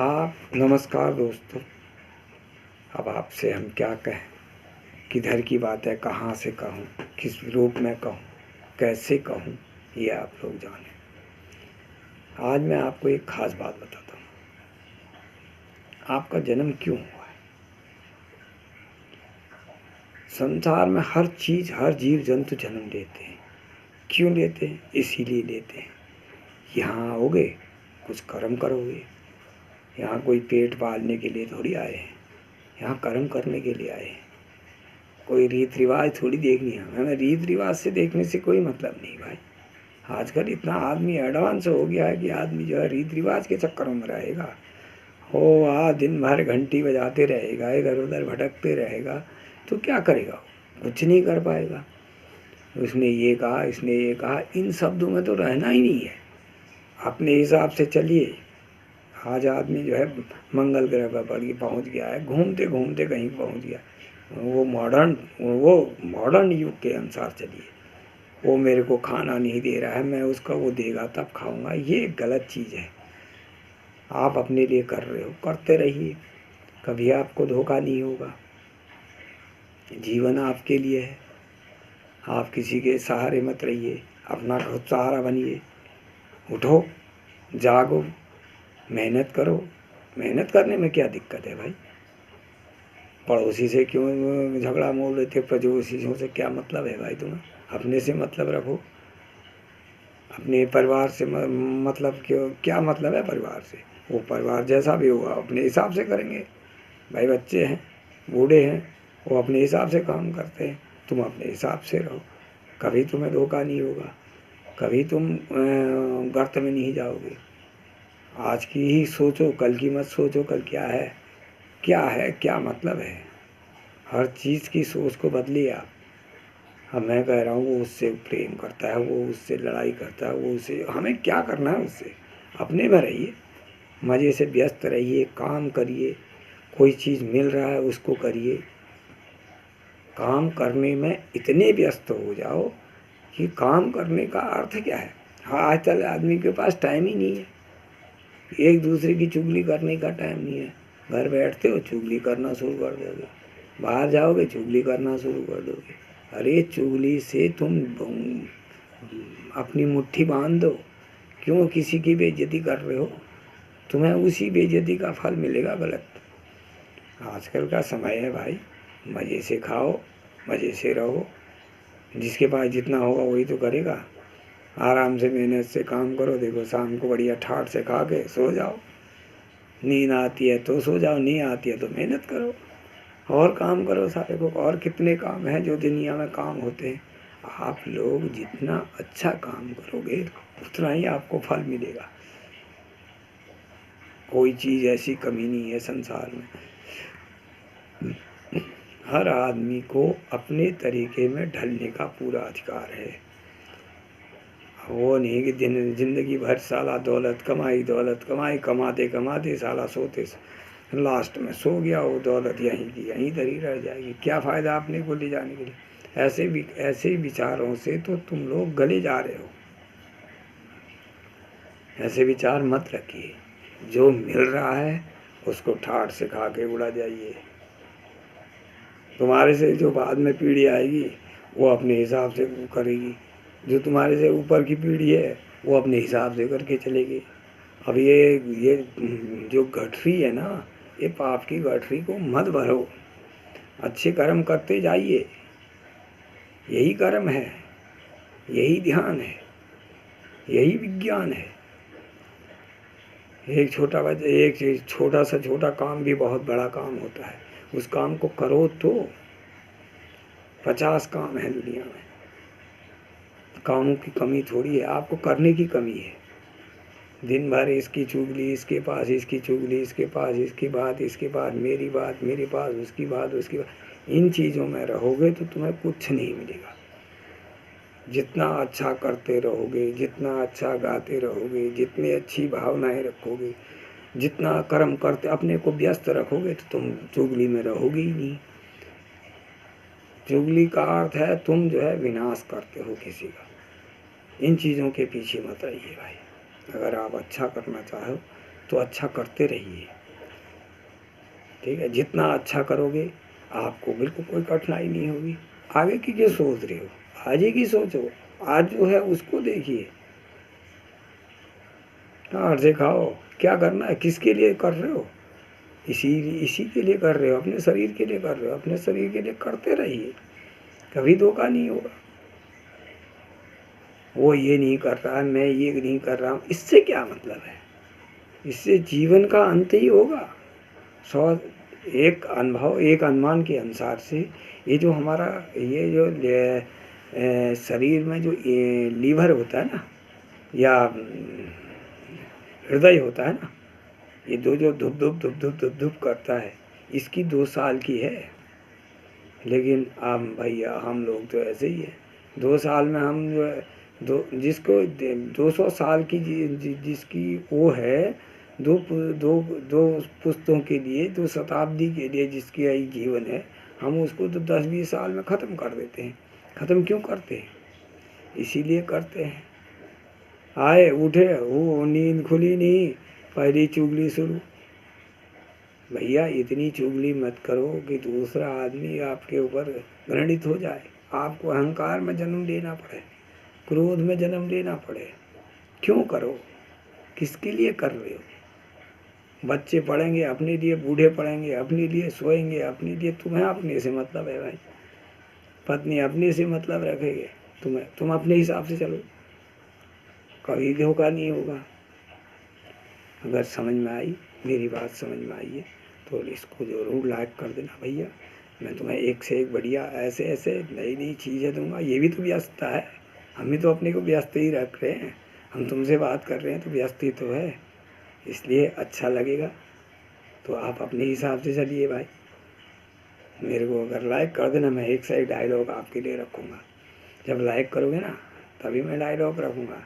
आप नमस्कार दोस्तों। अब आपसे हम क्या कहें, किधर की बात है, कहाँ से कहूँ, किस रूप में कहूँ, कैसे कहूँ, ये आप लोग जानें। आज मैं आपको एक ख़ास बात बताता हूँ। आपका जन्म क्यों हुआ है? संसार में हर चीज़, हर जीव जंतु जन्म लेते हैं। क्यों लेते हैं? इसीलिए लेते हैं। यहाँ आओगे, कुछ कर्म करोगे। यहाँ कोई पेट पालने के लिए थोड़ी आए हैं, यहाँ कर्म करने के लिए आए हैं। कोई रीत रिवाज थोड़ी देखनी है हमें। रीत रिवाज से देखने से कोई मतलब नहीं भाई। आजकल इतना आदमी एडवांस हो गया है कि आदमी जो है रीत रिवाज के चक्करों में रहेगा। दिन भर घंटी बजाते रहेगा, इधर उधर भटकते रहेगा, तो क्या करेगा? कुछ नहीं कर पाएगा। उसने ये कहा, इसने ये कहा, इन शब्दों में तो रहना ही नहीं है। अपने हिसाब से चलिए। आज आदमी जो है मंगल ग्रह पर पहुँच गया है, घूमते घूमते कहीं पहुँच गया। वो मॉडर्न युग के अनुसार चलिए। वो मेरे को खाना नहीं दे रहा है, मैं उसका वो देगा तब खाऊंगा, ये गलत चीज़ है। आप अपने लिए कर रहे हो, करते रहिए, कभी आपको धोखा नहीं होगा। जीवन आपके लिए है। आप किसी के सहारे मत रहिए, अपना खुद सहारा बनिए। उठो, जागो, मेहनत करो। मेहनत करने में क्या दिक्कत है भाई? पड़ोसी से क्यों झगड़ा मोल रहे थे? पड़ोसियों से क्या मतलब है भाई तुम्हें? अपने से मतलब रखो। अपने परिवार से मतलब क्यों, क्या मतलब है परिवार से? वो परिवार जैसा भी होगा अपने हिसाब से करेंगे भाई। बच्चे हैं, बूढ़े हैं, वो अपने हिसाब से काम करते हैं। तुम अपने हिसाब से रहो, कभी तुम्हें धोखा नहीं होगा, कभी तुम गर्त में नहीं जाओगे। आज की ही सोचो, कल की मत सोचो कल क्या है, क्या है, क्या मतलब है। हर चीज़ की सोच को बदलिए आप। अब मैं कह रहा हूँ वो उससे प्रेम करता है, वो उससे लड़ाई करता है, वो उससे, हमें क्या करना है उससे? अपने में रहिए, मज़े से व्यस्त रहिए, काम करिए। कोई चीज़ मिल रहा है उसको करिए। काम करने में इतने व्यस्त हो जाओ कि काम करने का अर्थ क्या है? हाँ, आजकल आदमी के पास टाइम ही नहीं है। एक दूसरे की चुगली करने का टाइम नहीं है। घर बैठते हो, चुगली करना शुरू कर दोगे। बाहर जाओगे, चुगली करना शुरू कर दोगे। अरे चुगली से तुम अपनी मुट्ठी बांध दो। क्यों किसी की बेइज्जती कर रहे हो? तुम्हें उसी बेइज्जती का फल मिलेगा। गलत। आजकल का समय है भाई, मज़े से खाओ, मज़े से रहो। जिसके पास जितना होगा वही तो करेगा। आराम से मेहनत से काम करो। देखो शाम को बढ़िया ठाठ से खा के सो जाओ। नींद आती है तो सो जाओ, नहीं आती है तो मेहनत करो और काम करो सारे को। और कितने काम हैं जो दुनिया में काम होते हैं। आप लोग जितना अच्छा काम करोगे उतना ही आपको फल मिलेगा। कोई चीज़ ऐसी कमी नहीं है संसार में। हर आदमी को अपने तरीके में ढलने का पूरा अधिकार है। वो नहीं कि जिंदगी भर साला दौलत कमाई, कमाते कमाते साला सोते लास्ट में सो गया। वो दौलत यहीं की यहीं धरी रह जाएगी। क्या फ़ायदा अपने को ले जाने के लिए? ऐसे विचारों से तो तुम लोग गले जा रहे हो। ऐसे विचार मत रखिए। जो मिल रहा है उसको ठाठ से खा के उड़ा जाइए। तुम्हारे से जो बाद में पीढ़ी आएगी वो अपने हिसाब से करेगी। जो तुम्हारे से ऊपर की पीढ़ी है वो अपने हिसाब से करके चलेगी। अब ये जो गठरी है ना, ये पाप की गठरी को मत भरो। अच्छे कर्म करते जाइए। यही कर्म है, यही ध्यान है, यही विज्ञान है। एक छोटा सा छोटा काम भी बहुत बड़ा काम होता है। उस काम को करो तो 50 काम है दुनिया में। कामों की कमी थोड़ी है, आपको करने की कमी है। दिन भर इसकी चुगली, इसके पास इसकी चुगली, इसके पास इसकी बात, इसके पास मेरी बात, मेरे पास उसकी बात, उसकी बात। इन चीज़ों में रहोगे तो तुम्हें कुछ नहीं मिलेगा। जितना अच्छा करते रहोगे, जितना अच्छा गाते रहोगे, जितनी अच्छी भावनाएं रखोगे, जितना कर्म करते अपने को व्यस्त रखोगे तो तुम चुगली में रहोगे ही नहीं। चुगली का अर्थ है तुम जो है विनाश करते हो किसी का। इन चीज़ों के पीछे मत रहिए भाई। अगर आप अच्छा करना चाहो तो अच्छा करते रहिए, ठीक है। जितना अच्छा करोगे आपको बिल्कुल कोई कठिनाई नहीं होगी। आगे की क्यों सोच रहे हो, आज ही की सोचो। आज जो है उसको देखिए, हाँ सिखाओ क्या करना है, किसके लिए कर रहे हो, इसी के लिए कर रहे हो, अपने शरीर के लिए कर रहे हो, अपने शरीर के लिए करते रहिए, कभी धोखा नहीं होगा। वो ये नहीं कर रहा है, मैं ये नहीं कर रहा हूँ, इससे क्या मतलब है, इससे जीवन का अंत ही होगा। सौ एक अनुभव, एक अनुमान के अनुसार से ये जो हमारा ये जो शरीर में जो लीवर होता है ना, या हृदय होता है ना, ये दो जो धुप धुप धुप धुप धुप धुप करता है, इसकी 2 साल की है। लेकिन हम भैया हम लोग तो ऐसे ही है, 2 साल में हम जो है जिसको 200 साल की जिसकी वो है, दो दो दो पुस्तों के लिए, 2 शताब्दी के लिए जिसकी आई जीवन है, हम उसको तो 10-20 साल में ख़त्म कर देते हैं। ख़त्म क्यों करते हैं, इसीलिए करते हैं। आए उठे, वो नींद खुली नहीं, पहली चुगली शुरू। भैया इतनी चुगली मत करो कि दूसरा आदमी आपके ऊपर घृणित हो जाए, आपको अहंकार में जन्म लेना पड़े, क्रोध में जन्म लेना पड़े। क्यों करो, किसके लिए कर रहे हो। बच्चे पढ़ेंगे अपने लिए, बूढ़े पढ़ेंगे अपने लिए, सोएंगे अपने लिए, तुम्हें अपने से मतलब है भाई। पत्नी अपने से मतलब रखेगे, तुम अपने हिसाब से चलो, कभी धोखा नहीं होगा। अगर समझ में आई, मेरी बात समझ में आई है तो इसको ज़रूर लाइक कर देना भैया। मैं तुम्हें एक से एक बढ़िया ऐसे ऐसे नई नई चीज़ें दूंगा। ये भी तो व्यस्तता है, हम भी तो अपने को व्यस्त ही रख रहे हैं, हम तुमसे बात कर रहे हैं तो व्यस्त ही तो है, इसलिए अच्छा लगेगा। तो आप अपने हिसाब से चलिए भाई, मेरे को अगर लाइक कर देना, मैं एक से एक डायलॉग आपके लिए रखूँगा। जब लाइक करोगे ना तभी मैं डायलॉग रखूँगा।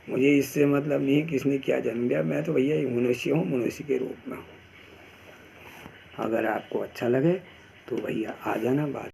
मुझे इससे मतलब नहीं किसने क्या जन्म दिया, मैं तो भैया मनुष्य हूँ, मनुष्य के रूप में हूँ। अगर आपको अच्छा लगे तो भैया आ जाना बात